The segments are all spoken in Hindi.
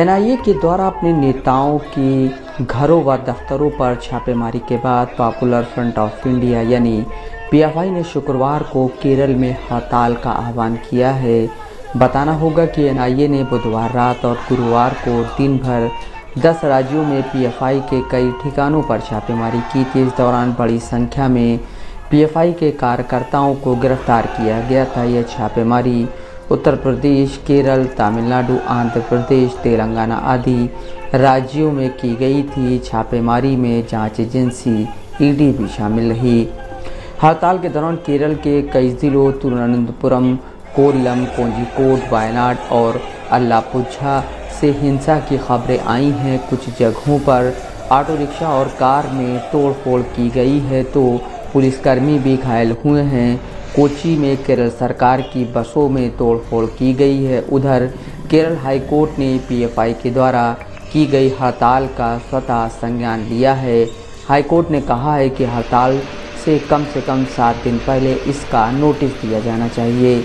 एनआईए के द्वारा अपने नेताओं के घरों व दफ्तरों पर छापेमारी के बाद पॉपुलर फ्रंट ऑफ इंडिया यानी पीएफआई ने शुक्रवार को केरल में हड़ताल का आह्वान किया है। बताना होगा कि एनआईए ने बुधवार रात और गुरुवार को दिन भर 10 राज्यों में पीएफआई के कई ठिकानों पर छापेमारी की थी। इस दौरान बड़ी संख्या में पीएफआई के कार्यकर्ताओं को गिरफ्तार किया गया था। यह छापेमारी उत्तर प्रदेश, केरल, तमिलनाडु, आंध्र प्रदेश, तेलंगाना आदि राज्यों में की गई थी। छापेमारी में जांच एजेंसी ईडी भी शामिल रही। हड़ताल के दौरान केरल के कई जिलों तिरुवनंतपुरम, कोल्लम, कोझिकोड, वायनाड और अलापुझा से हिंसा की खबरें आई हैं। कुछ जगहों पर ऑटो रिक्शा और कार में तोड़फोड़ की गई है तो पुलिसकर्मी भी घायल हुए हैं। कोच्चि में केरल सरकार की बसों में तोड़फोड़ की गई है। उधर केरल हाईकोर्ट ने पीएफआई के द्वारा की गई हड़ताल का स्वतः संज्ञान लिया है। हाईकोर्ट ने कहा है कि हड़ताल से कम 7 दिन पहले इसका नोटिस दिया जाना चाहिए।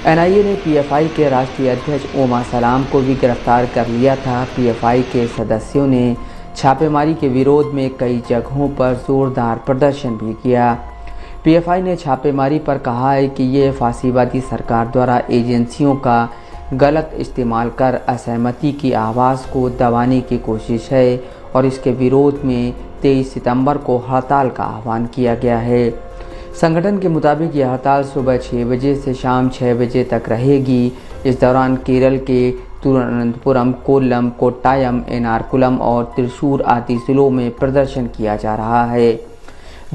एनआईए ने पीएफआई के राष्ट्रीय अध्यक्ष ओमा सलाम को भी गिरफ्तार कर लिया था। पीएफआई के सदस्यों ने छापेमारी के विरोध में कई जगहों पर जोरदार प्रदर्शन भी किया। पीएफआई ने छापेमारी पर कहा है कि ये फासीवादी सरकार द्वारा एजेंसियों का गलत इस्तेमाल कर असहमति की आवाज़ को दबाने की कोशिश है और इसके विरोध में 23 सितंबर को हड़ताल का आह्वान किया गया है। संगठन के मुताबिक यह हड़ताल सुबह 6 बजे से शाम 6 बजे तक रहेगी। इस दौरान केरल के तिरुवनंतपुरम, कोल्लम, कोट्टायम, एर्नाकुलम और त्रिशूर आदि जिलों में प्रदर्शन किया जा रहा है।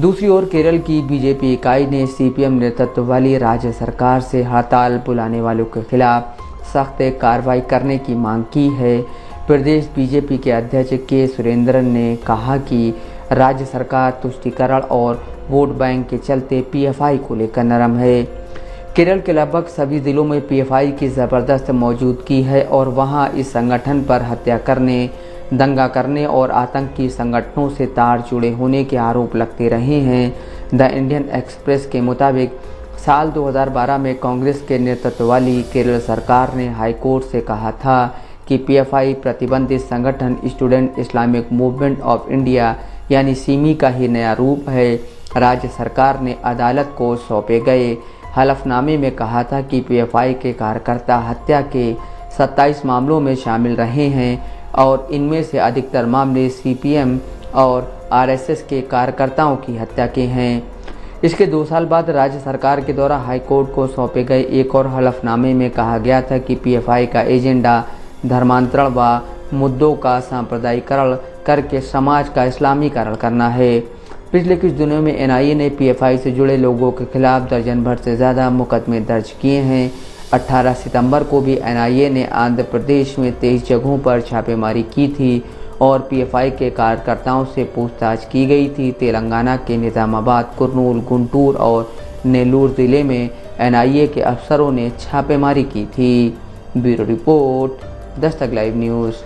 दूसरी ओर केरल की बीजेपी इकाई ने सीपीएम नेतृत्व वाली राज्य सरकार से हड़ताल बुलाने वालों के खिलाफ सख्त कार्रवाई करने की मांग की है। प्रदेश बीजेपी के अध्यक्ष के सुरेंद्रन ने कहा कि राज्य सरकार तुष्टीकरण और वोट बैंक के चलते पीएफआई को लेकर नरम है। केरल के लगभग सभी जिलों में पीएफआई की ज़बरदस्त मौजूदगी है और वहां इस संगठन पर हत्या करने, दंगा करने और आतंकी संगठनों से तार जुड़े होने के आरोप लगते रहे हैं। द इंडियन एक्सप्रेस के मुताबिक साल 2012 में कांग्रेस के नेतृत्व वाली केरल सरकार ने हाईकोर्ट से कहा था कि पीएफआई प्रतिबंधित संगठन student Islamic movement of India यानी सिमी का ही नया रूप है। राज्य सरकार ने अदालत को सौंपे गए हलफनामे में कहा था कि पीएफआई के कार्यकर्ता हत्या के 27 मामलों में शामिल रहे हैं और इनमें से अधिकतर मामले सीपीएम और आरएसएस के कार्यकर्ताओं की हत्या के हैं। इसके 2 साल बाद राज्य सरकार के द्वारा हाईकोर्ट को सौंपे गए एक और हलफनामे में कहा गया था कि पीएफआई का एजेंडा धर्मांतरण व मुद्दों का सांप्रदायिकरण करके समाज का इस्लामीकरण करना है। पिछले कुछ दिनों में एनआईए ने पीएफआई से जुड़े लोगों के खिलाफ दर्जन भर से ज़्यादा मुकदमे दर्ज किए हैं। 18 सितंबर को भी एनआईए ने आंध्र प्रदेश में 23 जगहों पर छापेमारी की थी और पीएफआई के कार्यकर्ताओं से पूछताछ की गई थी। तेलंगाना के निजामाबाद, कुर्नूल, गुंटूर और नेल्लोर जिले में एनआईए के अफसरों ने छापेमारी की थी। Bureau report, Dastak live news.